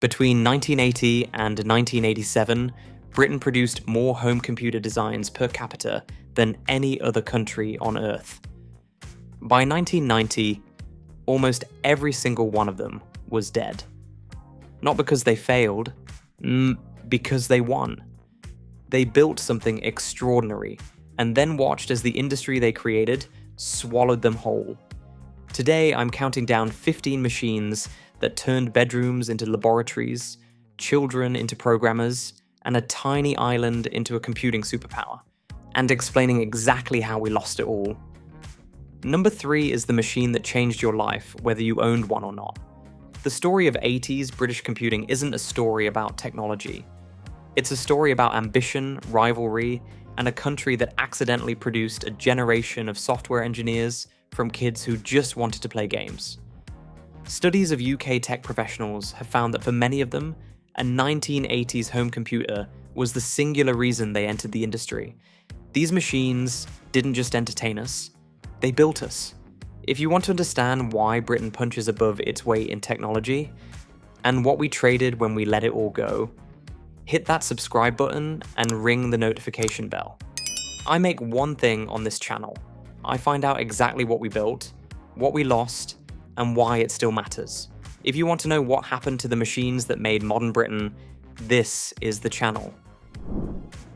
Between 1980 and 1987, Britain produced more home computer designs per capita than any other country on Earth. By 1990, almost every single one of them was dead. Not because they failed, because they won. They built something extraordinary, and then watched as the industry they created swallowed them whole. Today, I'm counting down 15 machines that turned bedrooms into laboratories, children into programmers, and a tiny island into a computing superpower, and explaining exactly how we lost it all. Number 3 is the machine that changed your life, whether you owned one or not. The story of 80s British computing isn't a story about technology. It's a story about ambition, rivalry, and a country that accidentally produced a generation of software engineers from kids who just wanted to play games. Studies of UK tech professionals have found that for many of them, a 1980s home computer was the singular reason they entered the industry. These machines didn't just entertain us, they built us. If you want to understand why Britain punches above its weight in technology, and what we traded when we let it all go, hit that subscribe button and ring the notification bell. I make one thing on this channel. I find out exactly what we built, what we lost, and why it still matters. If you want to know what happened to the machines that made modern Britain, this is the channel.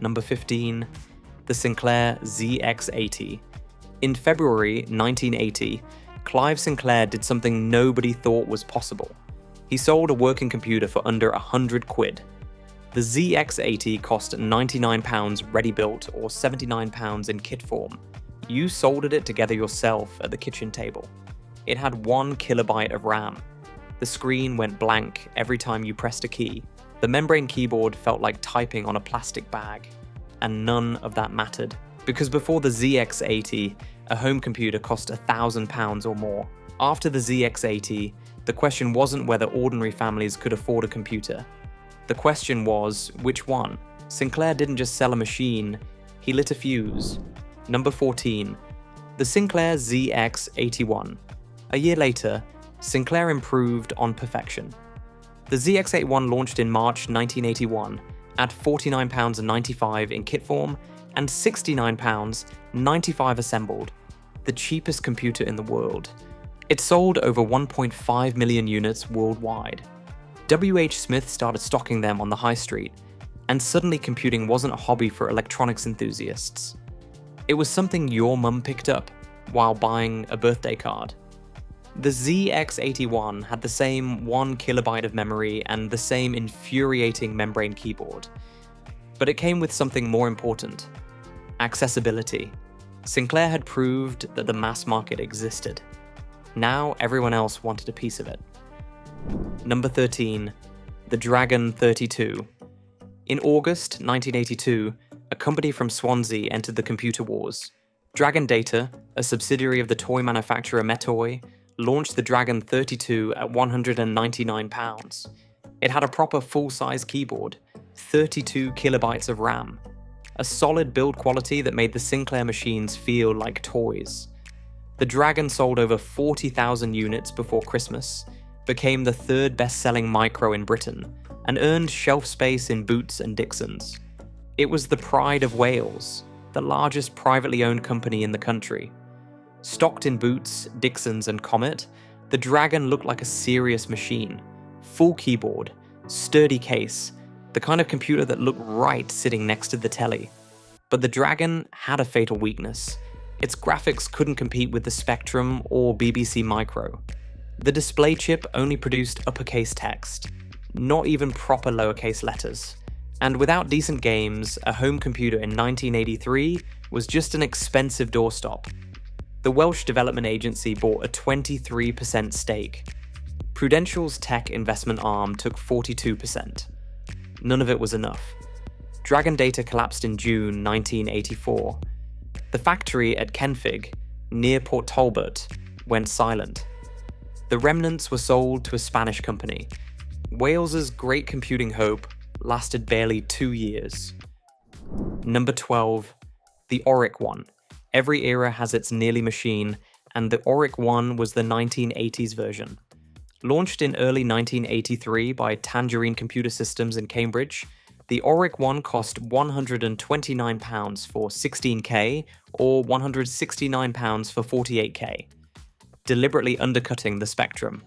Number 15, the Sinclair ZX80. In February 1980, Clive Sinclair did something nobody thought was possible. He sold a working computer for under 100 quid. The ZX80 cost £99 ready-built or £79 in kit form. You soldered it together yourself at the kitchen table. It had 1 kilobyte of RAM. The screen went blank every time you pressed a key. The membrane keyboard felt like typing on a plastic bag. And none of that mattered, because before the ZX80, a home computer cost £1,000 or more. After the ZX80, the question wasn't whether ordinary families could afford a computer. The question was, which one? Sinclair didn't just sell a machine, he lit a fuse. Number 14, the Sinclair ZX81. A year later, Sinclair improved on perfection. The ZX81 launched in March 1981 at £49.95 in kit form and £69.95 assembled, the cheapest computer in the world. It sold over 1.5 million units worldwide. W.H. Smith started stocking them on the high street, and suddenly computing wasn't a hobby for electronics enthusiasts. It was something your mum picked up while buying a birthday card. The ZX81 had the same 1 kilobyte of memory and the same infuriating membrane keyboard. But it came with something more important: accessibility. Sinclair had proved that the mass market existed. Now everyone else wanted a piece of it. Number 13, the Dragon 32. In August 1982, a company from Swansea entered the computer wars. Dragon Data, a subsidiary of the toy manufacturer Metoy, launched the Dragon 32 at £199. It had a proper full-size keyboard, 32 kilobytes of RAM, a solid build quality that made the Sinclair machines feel like toys. The Dragon sold over 40,000 units before Christmas, became the 3rd best-selling micro in Britain, and earned shelf space in Boots and Dixons. It was the pride of Wales, the largest privately owned company in the country. Stocked in Boots, Dixons, and Comet, the Dragon looked like a serious machine. Full keyboard, sturdy case, the kind of computer that looked right sitting next to the telly. But the Dragon had a fatal weakness. Its graphics couldn't compete with the Spectrum or BBC Micro. The display chip only produced uppercase text, not even proper lowercase letters. And without decent games, a home computer in 1983 was just an expensive doorstop. The Welsh development agency bought a 23% stake. Prudential's tech investment arm took 42%. None of it was enough. Dragon Data collapsed in June 1984. The factory at Kenfig, near Port Talbot, went silent. The remnants were sold to a Spanish company. Wales's great computing hope lasted barely 2 years. Number 12, the Auric One. Every era has its nearly machine, and the Auric One was the 1980s version. Launched in early 1983 by Tangerine Computer Systems in Cambridge, the Auric 1 cost £129 for 16K or £169 for 48K, deliberately undercutting the Spectrum.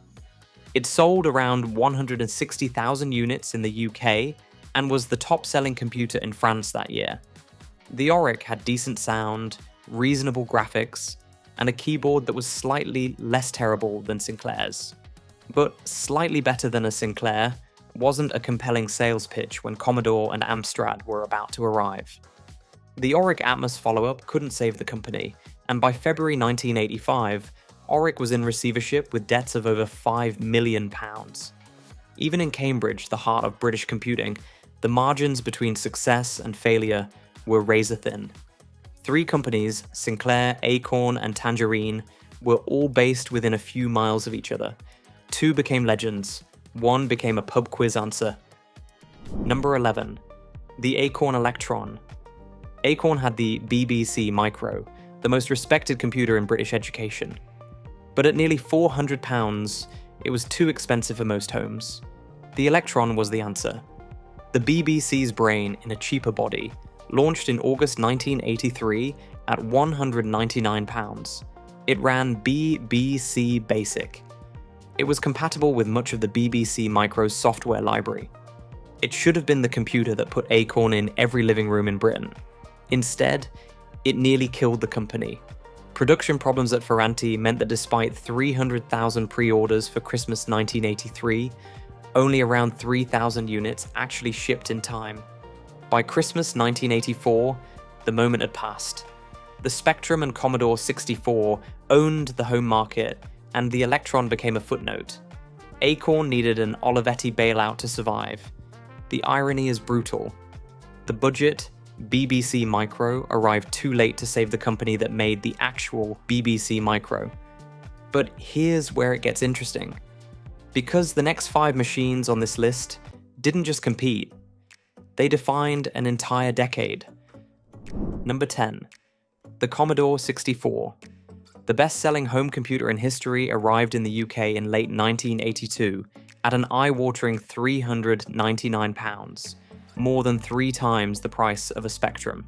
It sold around 160,000 units in the UK and was the top-selling computer in France that year. The Auric had decent sound, reasonable graphics, and a keyboard that was slightly less terrible than Sinclair's. But slightly better than a Sinclair wasn't a compelling sales pitch when Commodore and Amstrad were about to arrive. The Auric Atmos follow-up couldn't save the company, and by February 1985, Auric was in receivership with debts of over £5 million. Even in Cambridge, the heart of British computing, the margins between success and failure were razor-thin. 3 companies, Sinclair, Acorn, and Tangerine, were all based within a few miles of each other. 2 became legends, 1 became a pub quiz answer. Number 11. The Acorn Electron. Acorn had the BBC Micro, the most respected computer in British education. But at nearly £400, it was too expensive for most homes. The Electron was the answer. The BBC's brain in a cheaper body, launched in August 1983 at £199. It ran BBC Basic. It was compatible with much of the BBC Micro's software library. It should have been the computer that put Acorn in every living room in Britain. Instead, it nearly killed the company. Production problems at Ferranti meant that despite 300,000 pre-orders for Christmas 1983, only around 3,000 units actually shipped in time. By Christmas 1984, the moment had passed. The Spectrum and Commodore 64 owned the home market, and the Electron became a footnote. Acorn needed an Olivetti bailout to survive. The irony is brutal. The budget BBC Micro arrived too late to save the company that made the actual BBC Micro. But here's where it gets interesting. Because the next 5 machines on this list didn't just compete, they defined an entire decade. Number 10. The Commodore 64. The best-selling home computer in history arrived in the UK in late 1982 at an eye-watering £399, more than 3 times the price of a Spectrum.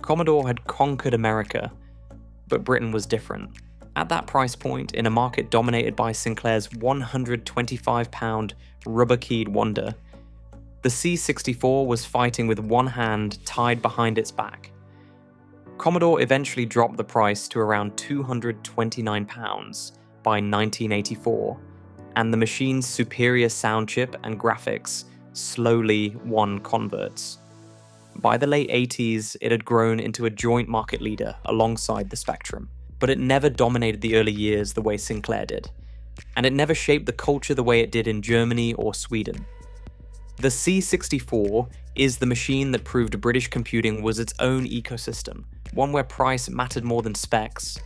Commodore had conquered America, but Britain was different. At that price point, in a market dominated by Sinclair's £125 rubber-keyed wonder, the C64 was fighting with one hand tied behind its back. Commodore eventually dropped the price to around £229 by 1984, and the machine's superior sound chip and graphics slowly won converts. By the late 80s, it had grown into a joint market leader alongside the Spectrum, but it never dominated the early years the way Sinclair did, and it never shaped the culture the way it did in Germany or Sweden. The C64 is the machine that proved British computing was its own ecosystem, one where price mattered more than specs,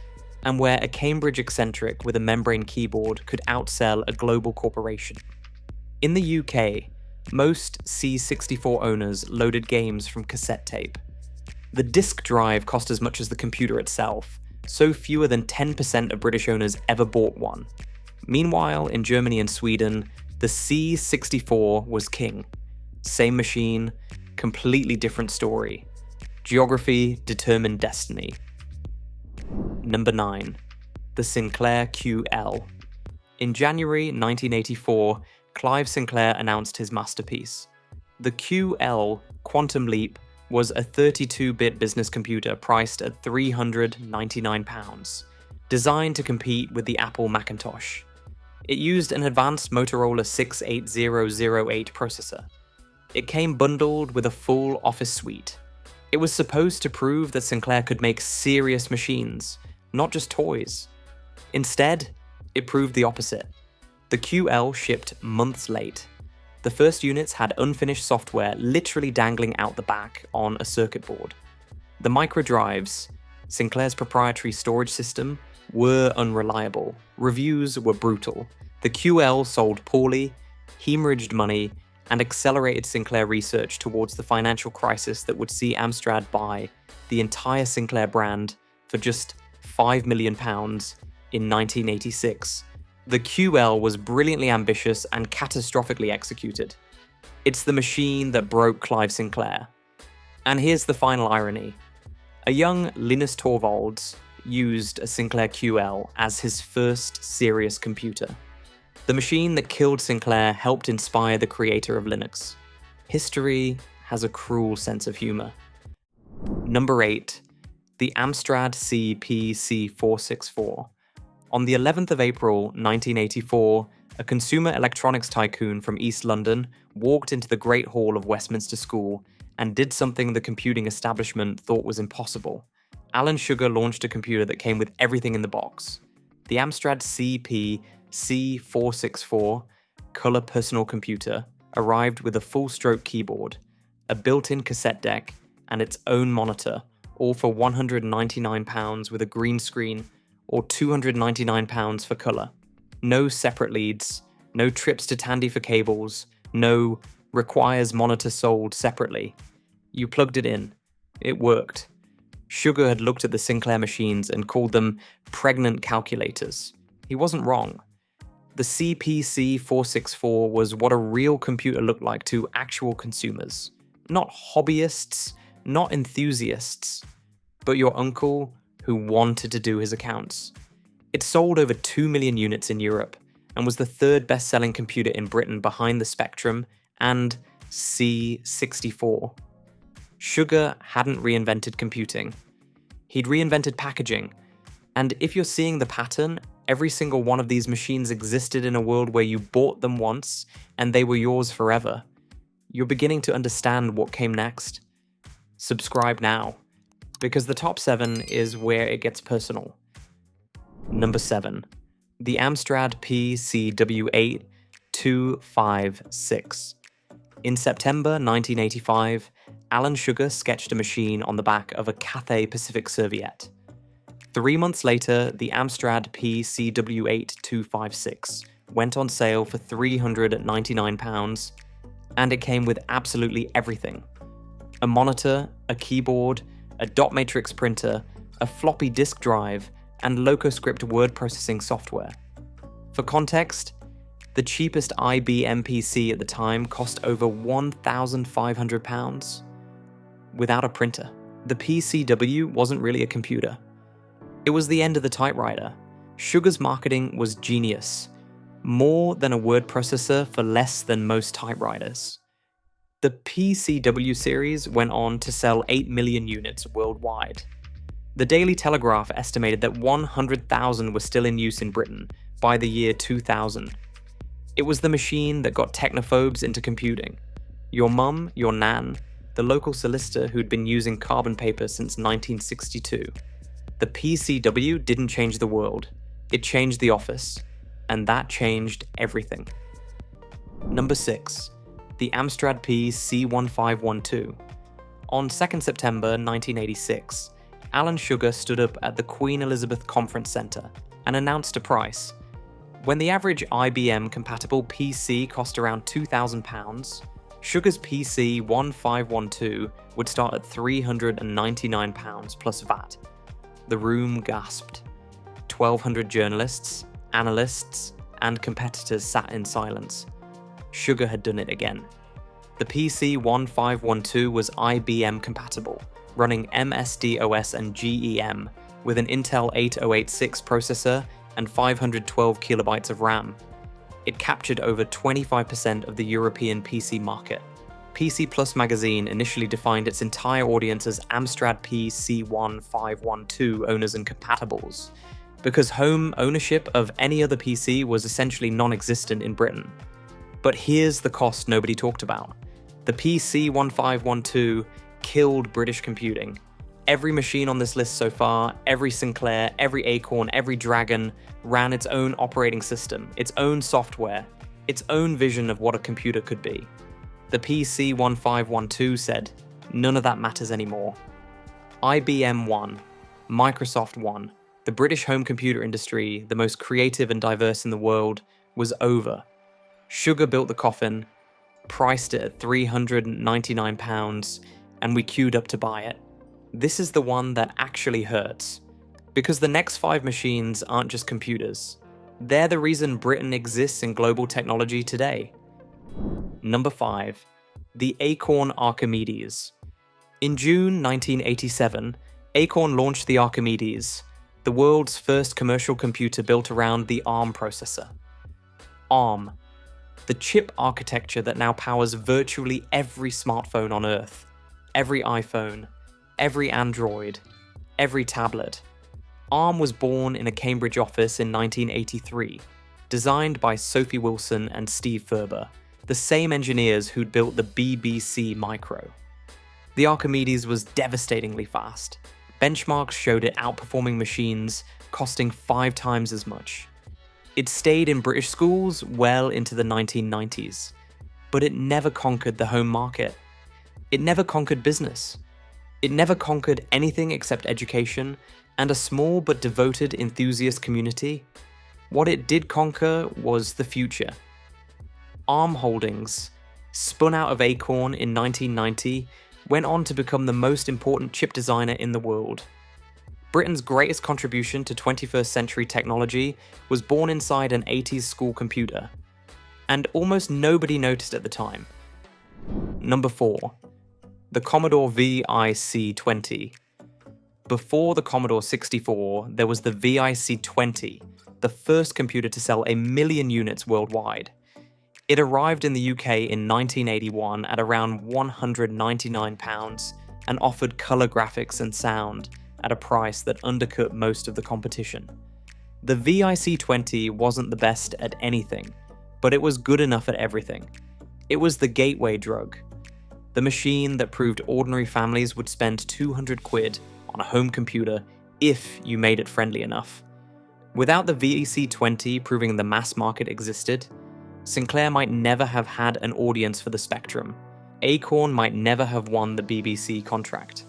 and where a Cambridge eccentric with a membrane keyboard could outsell a global corporation. In the UK, most C64 owners loaded games from cassette tape. The disk drive cost as much as the computer itself, so fewer than 10% of British owners ever bought one. Meanwhile, in Germany and Sweden, the C64 was king. Same machine, completely different story. Geography determined destiny. Number 9. The Sinclair QL. In January 1984, Clive Sinclair announced his masterpiece. The QL Quantum Leap was a 32-bit business computer priced at £399, designed to compete with the Apple Macintosh. It used an advanced Motorola 68008 processor. It came bundled with a full Office suite. It was supposed to prove that Sinclair could make serious machines, not just toys. Instead, it proved the opposite. The QL shipped months late. The first units had unfinished software literally dangling out the back on a circuit board. The microdrives, Sinclair's proprietary storage system, were unreliable. Reviews were brutal. The QL sold poorly, hemorrhaged money, and accelerated Sinclair research towards the financial crisis that would see Amstrad buy the entire Sinclair brand for just £5 million in 1986, The QL was brilliantly ambitious and catastrophically executed. It's the machine that broke Clive Sinclair. And here's the final irony. A young Linus Torvalds used a Sinclair QL as his first serious computer. The machine that killed Sinclair helped inspire the creator of Linux. History has a cruel sense of humor. Number 8. The Amstrad CPC464. On the 11th of April 1984, a consumer electronics tycoon from East London walked into the Great Hall of Westminster School and did something the computing establishment thought was impossible. Alan Sugar launched a computer that came with everything in the box. The Amstrad CPC464 color personal computer arrived with a full-stroke keyboard, a built-in cassette deck, and its own monitor, all for £199 with a green screen, or £299 for color. No separate leads, no trips to Tandy for cables, no requires monitor sold separately. You plugged it in. It worked. Sugar had looked at the Sinclair machines and called them pregnant calculators. He wasn't wrong. The CPC464 was what a real computer looked like to actual consumers. Not hobbyists, not enthusiasts, but your uncle who wanted to do his accounts. It sold over 2 million units in Europe and was the third best-selling computer in Britain behind the Spectrum and C64. Sugar hadn't reinvented computing. He'd reinvented packaging. And if you're seeing the pattern, every single one of these machines existed in a world where you bought them once and they were yours forever. You're beginning to understand what came next. Subscribe now, because the top 7 is where it gets personal. Number 7. The Amstrad PCW8256. In September 1985, Alan Sugar sketched a machine on the back of a Cathay Pacific serviette. 3 months later, the Amstrad PCW8256 went on sale for £399, and it came with absolutely everything. A monitor, a keyboard, a dot matrix printer, a floppy disk drive, and LocoScript word processing software. For context, the cheapest IBM PC at the time cost over £1,500. Without a printer. The PCW wasn't really a computer. It was the end of the typewriter. Sugar's marketing was genius. More than a word processor for less than most typewriters. The PCW series went on to sell 8 million units worldwide. The Daily Telegraph estimated that 100,000 were still in use in Britain by the year 2000. It was the machine that got technophobes into computing. Your mum, your nan, the local solicitor who'd been using carbon paper since 1962. The PCW didn't change the world. It changed the office. And that changed everything. Number 6. The Amstrad PC1512. On 2nd September 1986, Alan Sugar stood up at the Queen Elizabeth Conference Centre and announced a price. When the average IBM-compatible PC cost around £2,000, Sugar's PC1512 would start at £399 plus VAT. The room gasped. 1,200 journalists, analysts, and competitors sat in silence. Sugar had done it again. The PC1512 was IBM compatible, running MS-DOS and GEM, with an Intel 8086 processor and 512 kilobytes of RAM. It captured over 25% of the European PC market. PC Plus magazine initially defined its entire audience as Amstrad PC1512 owners and compatibles, because home ownership of any other PC was essentially non-existent in Britain. But here's the cost nobody talked about. The PC1512 killed British computing. Every machine on this list so far, every Sinclair, every Acorn, every Dragon, ran its own operating system, its own software, its own vision of what a computer could be. The PC1512 said, none of that matters anymore. IBM won. Microsoft won. The British home computer industry, the most creative and diverse in the world, was over. Sugar built the coffin, priced it at £399, and we queued up to buy it. This is the one that actually hurts, because the next 5 machines aren't just computers. They're the reason Britain exists in global technology today. Number 5. The Acorn Archimedes. In June 1987, Acorn launched the Archimedes, the world's first commercial computer built around the ARM processor. ARM, the chip architecture that now powers virtually every smartphone on Earth, every iPhone, every Android, every tablet. ARM was born in a Cambridge office in 1983, designed by Sophie Wilson and Steve Ferber, the same engineers who'd built the BBC Micro. The Archimedes was devastatingly fast. Benchmarks showed it outperforming machines costing 5 times as much. It stayed in British schools well into the 1990s, but it never conquered the home market. It never conquered business. It never conquered anything except education and a small but devoted enthusiast community. What it did conquer was the future. ARM Holdings, spun out of Acorn in 1990, went on to become the most important chip designer in the world. Britain's greatest contribution to 21st century technology was born inside an 80s school computer, and almost nobody noticed at the time. Number 4. The Commodore VIC-20. Before the Commodore 64, there was the VIC-20, the first computer to sell 1 million units worldwide. It arrived in the UK in 1981 at around £199 and offered colour graphics and sound at a price that undercut most of the competition. The VIC-20 wasn't the best at anything, but it was good enough at everything. It was the gateway drug. The machine that proved ordinary families would spend £200 on a home computer if you made it friendly enough. Without the VIC-20 proving the mass market existed, Sinclair might never have had an audience for the Spectrum. Acorn might never have won the BBC contract.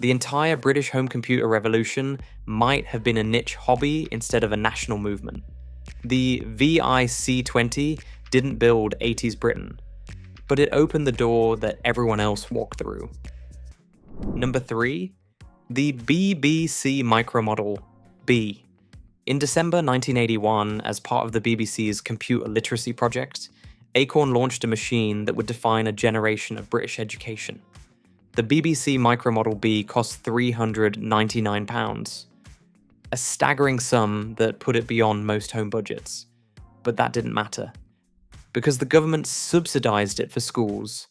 The entire British home computer revolution might have been a niche hobby instead of a national movement. The VIC-20 didn't build 80s Britain, but it opened the door that everyone else walked through. Number 3. The BBC Micromodel B. In December 1981, as part of the BBC's computer literacy project, Acorn launched a machine that would define a generation of British education. The BBC Micromodel B cost £399, a staggering sum that put it beyond most home budgets. But that didn't matter, because the government subsidised it for schools,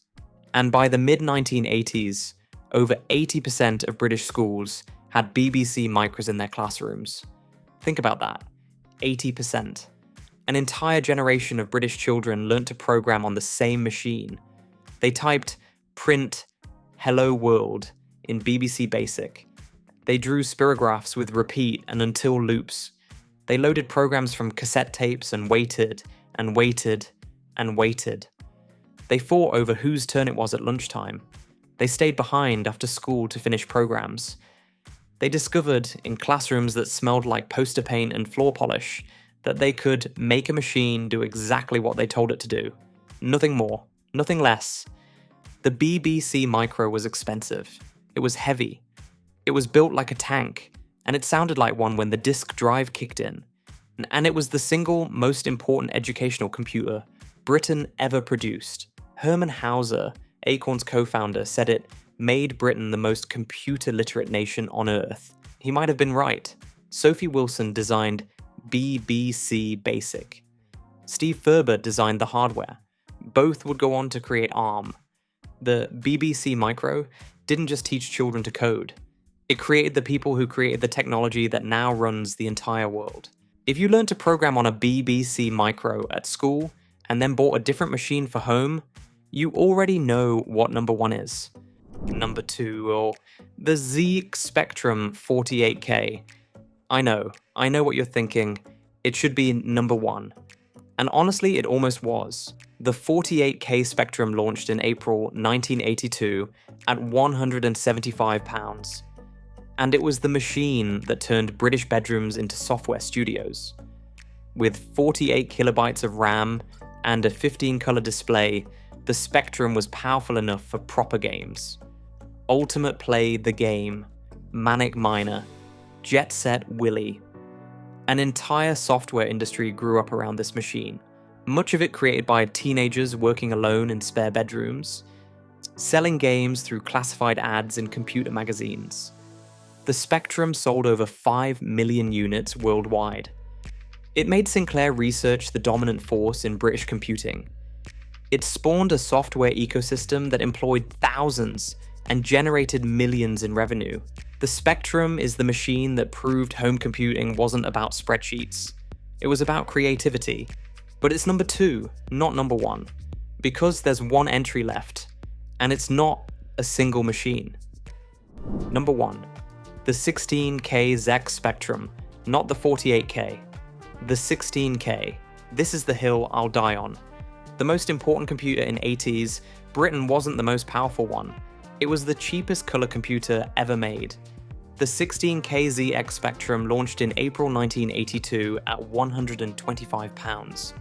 and by the mid-1980s, over 80% of British schools had BBC Micros in their classrooms. Think about that, 80%. An entire generation of British children learnt to program on the same machine. They typed print hello world in BBC Basic. They drew spirographs with repeat and until loops. They loaded programs from cassette tapes and waited and waited and waited. They fought over whose turn it was at lunchtime. They stayed behind after school to finish programs. They discovered, in classrooms that smelled like poster paint and floor polish, that they could make a machine do exactly what they told it to do. Nothing more, nothing less. The BBC Micro was expensive. It was heavy. It was built like a tank, and it sounded like one when the disk drive kicked in. And it was the single most important educational computer Britain ever produced. Herman Hauser, Acorn's co-founder, said it made Britain the most computer-literate nation on Earth. He might have been right. Sophie Wilson designed BBC Basic. Steve Ferber designed the hardware. Both would go on to create ARM. The BBC Micro didn't just teach children to code. It created the people who created the technology that now runs the entire world. If you learned to program on a BBC Micro at school and then bought a different machine for home, you already know what number 1 is. Number 2, or the ZX Spectrum 48K. I know what you're thinking. It should be number 1. And honestly, it almost was. The 48K Spectrum launched in April 1982 at £175. And it was the machine that turned British bedrooms into software studios. With 48 kilobytes of RAM and a 15-color display, the Spectrum was powerful enough for proper games. Ultimate Play the Game, Manic Miner, Jet Set Willy. An entire software industry grew up around this machine, much of it created by teenagers working alone in spare bedrooms, selling games through classified ads in computer magazines. The Spectrum sold over 5 million units worldwide. It made Sinclair research the dominant force in British computing. It spawned a software ecosystem that employed thousands and generated millions in revenue. The Spectrum is the machine that proved home computing wasn't about spreadsheets. It was about creativity. But it's number 2, not number 1, because there's one entry left, and it's not a single machine. Number 1, the 16K ZX Spectrum, not the 48K. The 16K. This is the hill I'll die on. The most important computer in 80s, Britain wasn't the most powerful one. It was the cheapest color computer ever made. The 16K ZX Spectrum launched in April 1982 at £125.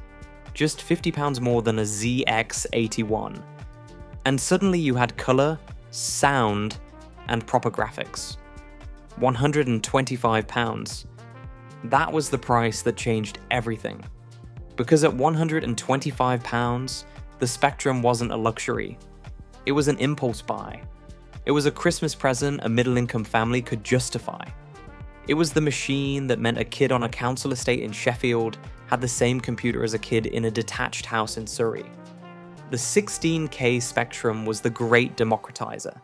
Just £50 more than a ZX81. And suddenly you had color, sound, and proper graphics. £125. That was the price that changed everything. Because at £125, the Spectrum wasn't a luxury. It was an impulse buy. It was a Christmas present a middle-income family could justify. It was the machine that meant a kid on a council estate in Sheffield had the same computer as a kid in a detached house in Surrey. The 16K Spectrum was the great democratizer.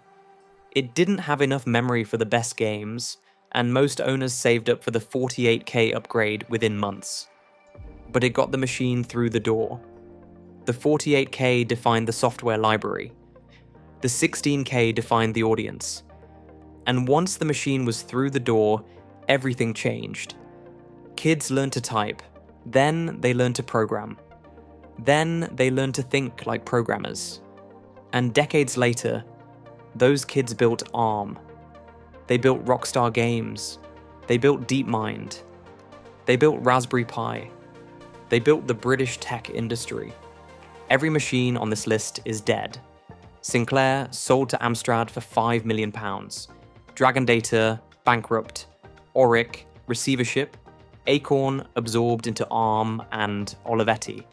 It didn't have enough memory for the best games, and most owners saved up for the 48K upgrade within months. But it got the machine through the door. The 48K defined the software library. The 16K defined the audience. And once the machine was through the door, everything changed. Kids learned to type. Then they learned to program. Then they learned to think like programmers. And decades later, those kids built ARM. They built Rockstar Games. They built DeepMind. They built Raspberry Pi. They built the British tech industry. Every machine on this list is dead. Sinclair sold to Amstrad for £5 million. Dragon Data, bankrupt. Auric, receivership. Acorn absorbed into ARM and Olivetti.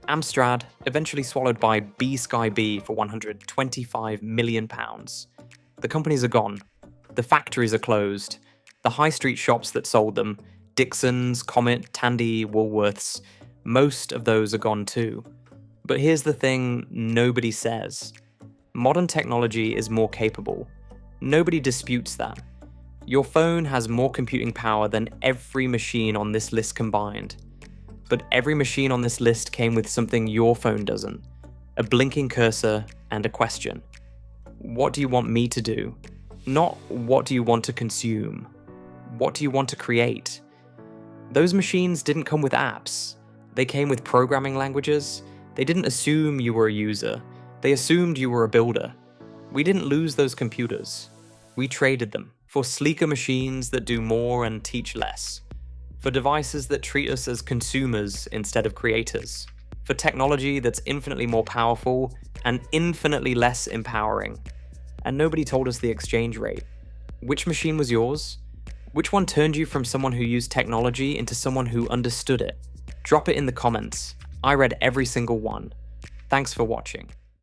Amstrad eventually swallowed by B-Sky-B for £125 million. The companies are gone. The factories are closed. The high street shops that sold them, Dixon's, Comet, Tandy, Woolworths, most of those are gone too. But here's the thing nobody says. Modern technology is more capable. Nobody disputes that. Your phone has more computing power than every machine on this list combined. But every machine on this list came with something your phone doesn't. A blinking cursor and a question. What do you want me to do? Not what do you want to consume? What do you want to create? Those machines didn't come with apps. They came with programming languages. They didn't assume you were a user. They assumed you were a builder. We didn't lose those computers. We traded them for sleeker machines that do more and teach less. For devices that treat us as consumers instead of creators. For technology that's infinitely more powerful and infinitely less empowering. And nobody told us the exchange rate. Which machine was yours? Which one turned you from someone who used technology into someone who understood it? Drop it in the comments. I read every single one. Thanks for watching.